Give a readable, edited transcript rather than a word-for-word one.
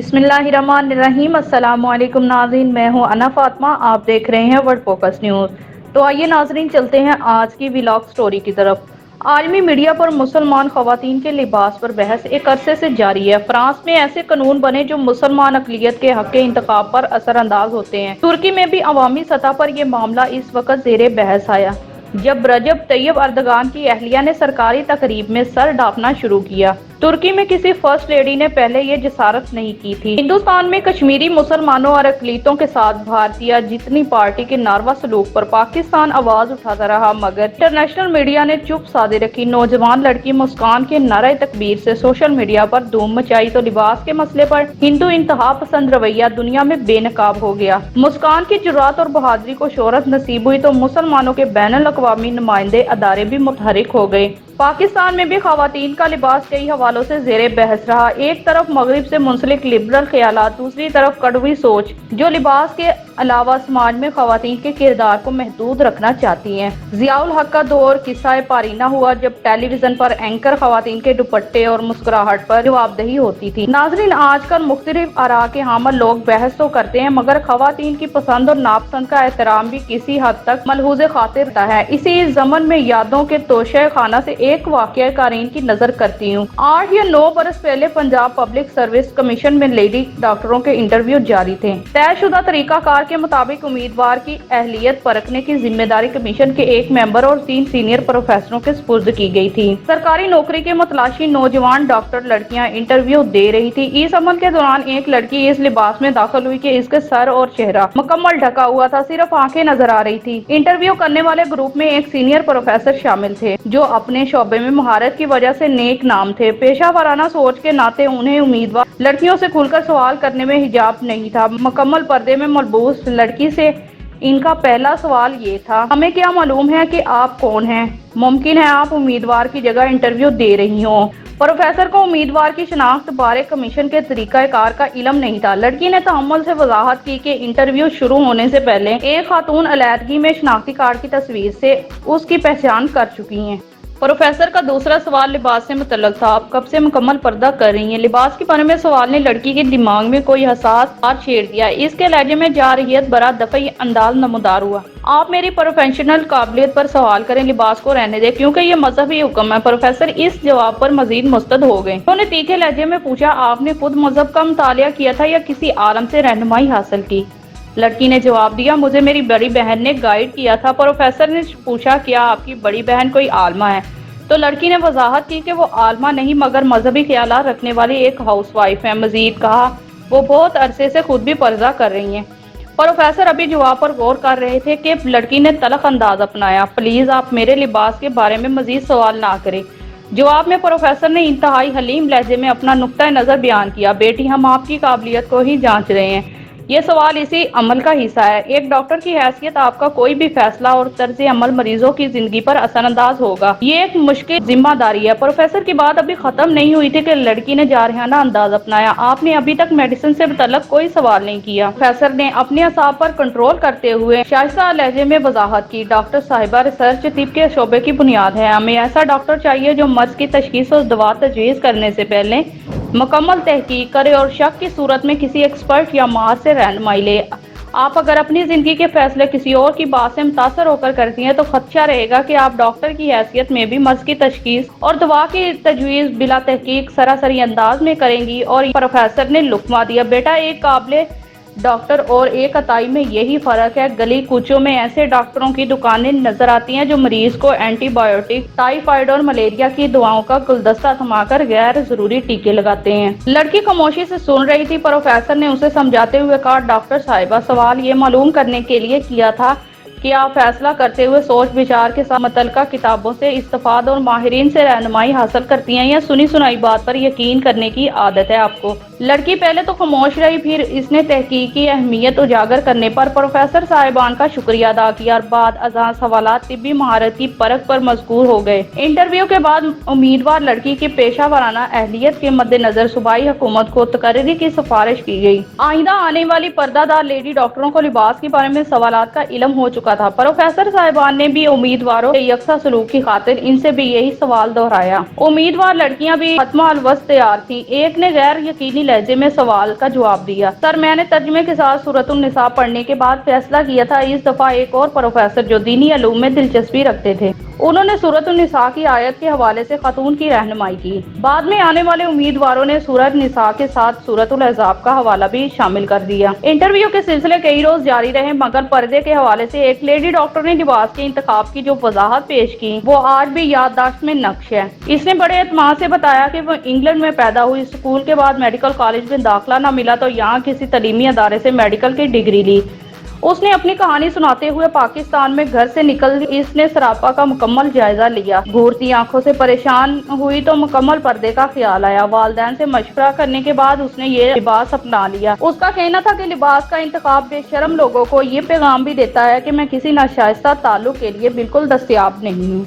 बिस्मिल्लाहिर्रहमानिर्रहीम। अस्सलाम वालेकुम नाज़रीन, मैं हूं अना फातिमा, आप देख रहे हैं वर्ल्ड फोकस न्यूज़। तो आइए नाज़रीन चलते हैं आज की व्लॉग स्टोरी की तरफ। आलमी मीडिया पर मुसलमान खवातीन के लिबास पर बहस एक अरसे से जारी है। फ्रांस में ऐसे कानून बने जो मुसलमान अक़लियत के हक़ इंतखाब पर असरअंदाज होते हैं। तुर्की में भी अवामी सतह पर यह मामला इस वक्त ज़ेरे बहस आया जब रजब तैयब अर्दगान की अहलिया ने सरकारी तकरीब में सर ढाँपना शुरू किया। तुर्की में किसी फर्स्ट लेडी ने पहले ये जसारत नहीं की थी। हिंदुस्तान में कश्मीरी मुसलमानों और अक़लियतों के साथ भारतीय जितनी पार्टी के नारवा सलूक पर पाकिस्तान आवाज उठाता रहा, मगर इंटरनेशनल मीडिया ने चुप साधे रखी। नौजवान लड़की मुस्कान के नारे तकबीर से सोशल मीडिया पर धूम मचाई तो लिबास के मसले पर हिंदू इंतहा पसंद रवैया दुनिया में बेनकाब हो गया। मुस्कान की जुर्रात और बहादुरी को शोहरत नसीब हुई तो मुसलमानों के बैनुल अक़वामी नुमाइंदे अदारे भी मुतहरिक हो गए। पाकिस्तान में भी खवातीन का लिबास कई हवालों से ज़ेरे बहस रहा। एक तरफ मगरिब से मुंसलिक लिबरल ख्यालात, दूसरी तरफ कड़वी सोच जो लिबास के अलावा समाज में खवातीन के किरदार को महदूद रखना चाहती हैं। ज़ियाउल हक का दौर किस्सा पारीना हुआ जब टेलीविजन पर एंकर खवातीन के दुपट्टे और मुस्कुराहट पर जवाबदेही होती थी। नाज़रीन, आजकल मुख्तलिफ आरा के हामिल लोग बहस तो करते हैं, मगर खवातीन की पसंद और नापसंद का एहतराम भी किसी हद तक मलहूज़ खातिर रहता है। इसी ज़मन में यादों के तोशे खाना से एक वाक़या कारीन की नजर करती हूँ। 8 या 9 बरस पहले पंजाब पब्लिक सर्विस कमीशन में लेडी डॉक्टरों के इंटरव्यू जारी थे। तयशुदा तरीकाकार के मुताबिक उम्मीदवार की अहलियत परखने की जिम्मेदारी कमीशन के एक मेंबर और 3 सीनियर प्रोफेसरों के सुपुर्द की गई थी। सरकारी नौकरी के मुतलाशी नौजवान डॉक्टर लड़कियां इंटरव्यू दे रही थी। इस अमल के दौरान एक लड़की इस लिबास में दाखिल हुई कि इसके सर और चेहरा मुकम्मल ढका हुआ था, सिर्फ आंखें नजर आ रही थी। इंटरव्यू करने वाले ग्रुप में एक सीनियर प्रोफेसर शामिल थे जो अपने शोबे में महारत की वजह से नेक नाम थे। पेशा वाराना सोच के नाते उन्हें उम्मीदवार लड़कियों से खुलकर सवाल करने में हिजाब नहीं था। मुकम्मल पर्दे में मलबूस लड़की से इनका पहला सवाल ये था, हमें क्या मालूम है कि आप कौन हैं? मुमकिन है आप उम्मीदवार की जगह इंटरव्यू दे रही हो। प्रोफेसर को उम्मीदवार की शनाख्त बारे कमीशन के तरीकाकार का इल्म नहीं था। लड़की ने तहम्मुल से वजाहत की कि इंटरव्यू शुरू होने से पहले एक खातून अलैदगी में शनाख्ती कार्ड की तस्वीर से उसकी पहचान कर चुकी हैं। प्रोफेसर का दूसरा सवाल लिबास से मुतल्लक था, आप कब से मुकम्मल पर्दा कर रही हैं? लिबास के बारे में सवाल ने लड़की के दिमाग में कोई हसास बात छेड़ दिया। इसके लहजे में जारहियत भरा दफई अंदाज नमूदार हुआ। आप मेरी प्रोफेशनल काबिलियत पर सवाल करें, लिबास को रहने दें क्योंकि ये मजहबी हुक्म है। प्रोफेसर इस जवाब पर मजीद मुस्तद हो गए। उन्होंने तीखे लहजे में पूछा, आपने खुद मजहब का मुतालिया किया था या किसी आलम से रहनुमाई हासिल की? लड़की ने जवाब दिया, मुझे मेरी बड़ी बहन ने गाइड किया था। प्रोफेसर ने पूछा, क्या आपकी बड़ी बहन कोई आलमा है? तो लड़की ने वजाहत की कि वो आलमा नहीं मगर मजहबी ख्यालात रखने वाली एक हाउसवाइफ है। मजीद कहा, वो बहुत अरसे से खुद भी पर्दा कर रही हैं। प्रोफेसर अभी जवाब पर गौर कर रहे थे कि लड़की ने तलख अंदाज अपनाया, प्लीज आप मेरे लिबास के बारे में मजीद सवाल ना करें। जवाब में प्रोफेसर ने इंतहाई हलीम लहजे में अपना नुक्ता नजर बयान किया, बेटी हम आपकी काबिलियत को ही जांच रहे हैं, ये सवाल इसी अमल का हिस्सा है। एक डॉक्टर की हैसियत आपका कोई भी फैसला और तर्ज अमल मरीजों की जिंदगी पर असरअंदाज होगा, ये एक मुश्किल जिम्मेदारी है। प्रोफेसर की बात अभी खत्म नहीं हुई थी कि लड़की ने जारहाना अंदाज अपनाया, आपने अभी तक मेडिसिन से मुतल्लक कोई सवाल नहीं किया। प्रोफेसर ने अपने असाब पर कंट्रोल करते हुए शाइस्ता लहजे में वजाहत की, डॉक्टर साहिबा रिसर्च तिब के शोबे की बुनियाद है, हमें ऐसा डॉक्टर चाहिए जो मर्ज की तशखीस और दवा तजवीज़ करने से पहले मुकम्मल तहकीक करे और शक की सूरत में किसी एक्सपर्ट या माहिर से रहनुमाई ले। आप अगर अपनी जिंदगी के फैसले किसी और की बात से मुतासर होकर करती हैं तो खदशा रहेगा कि आप डॉक्टर की हैसियत में भी मर्ज की तशखीस और दवा की तजवीज़ बिला तहकीक सरासरी अंदाज में करेंगी। और प्रोफेसर ने लुकमा दिया, बेटा एक काबिल डॉक्टर और एक अताई में यही फर्क है। गली कूचों में ऐसे डॉक्टरों की दुकानें नजर आती हैं जो मरीज को एंटीबायोटिक, टाइफाइड और मलेरिया की दवाओं का गुलदस्ता थमाकर गैर जरूरी टीके लगाते हैं। लड़की खामोशी से सुन रही थी। प्रोफेसर ने उसे समझाते हुए कहा, डॉक्टर साहिबा सवाल ये मालूम करने के लिए किया था कि आप फैसला करते हुए सोच विचार के साथ मुतल्लिका किताबों से इस्तेफाद और माहिरीन से रहनुमाई हासिल करती हैं या सुनी सुनाई बात पर यकीन करने की आदत है आपको? लड़की पहले तो खामोश रही, फिर इसने तहकीक की अहमियत उजागर करने पर प्रोफेसर साहिबान का शुक्रिया अदा किया और बाद अजान सवालात तिब्बी महारत की परख पर मजबूर हो गए। इंटरव्यू के बाद उम्मीदवार लड़की की पेशा वाराना अहलियत के मद्देनजर सूबाई हुकूमत को तकर्री की सिफारिश की गई। आइंदा आने वाली पर्दादार लेडी डॉक्टरों को लिबास के बारे में सवालात का इल्म हो चुका चुका था। प्रोफेसर साहिबान ने भी उम्मीदवारों के यकसा सलूक की खातिर इनसे भी यही सवाल दोहराया। उम्मीदवार लड़कियां भी खत्मा अलवस तैयार थीं। एक ने गैर यकीनी लहजे में सवाल का जवाब दिया, सर मैंने तर्जुमे के साथ सूरतुन निसा पढ़ने के बाद फैसला किया था। इस दफा एक और प्रोफेसर जो दीनी अलूम में दिलचस्पी रखते थे, उन्होंने सूरतुन निसा की आयत के हवाले से खातून की रहनुमाई की। बाद में आने वाले उम्मीदवारों ने सूरत निसा के साथ सूरतुल अहज़ाब का हवाला भी शामिल कर दिया। इंटरव्यू के सिलसिले कई रोज जारी रहे, मगर पर्दे के हवाले से एक लेडी डॉक्टर ने लिबास के इंतखाब की जो वजाहत पेश की वो आज भी याददाश्त में नक्श है। इसने बड़े एतमाद से बताया कि वो इंग्लैंड में पैदा हुई, स्कूल के बाद मेडिकल कॉलेज में दाखिला न मिला तो यहाँ किसी तलीमी अदारे से मेडिकल की डिग्री ली। उसने अपनी कहानी सुनाते हुए पाकिस्तान में घर से निकल इसने सरापा का मुकम्मल जायजा लिया। घूरती आंखों से परेशान हुई तो मुकम्मल पर्दे का ख्याल आया। वालिदैन से मशवरा करने के बाद उसने ये लिबास अपना लिया। उसका कहना था कि लिबास का इंतखाब बेशरम लोगों को ये पैगाम भी देता है कि मैं किसी नाशाइस्ता ताल्लुक के लिए बिल्कुल दस्तयाब नहीं हूँ।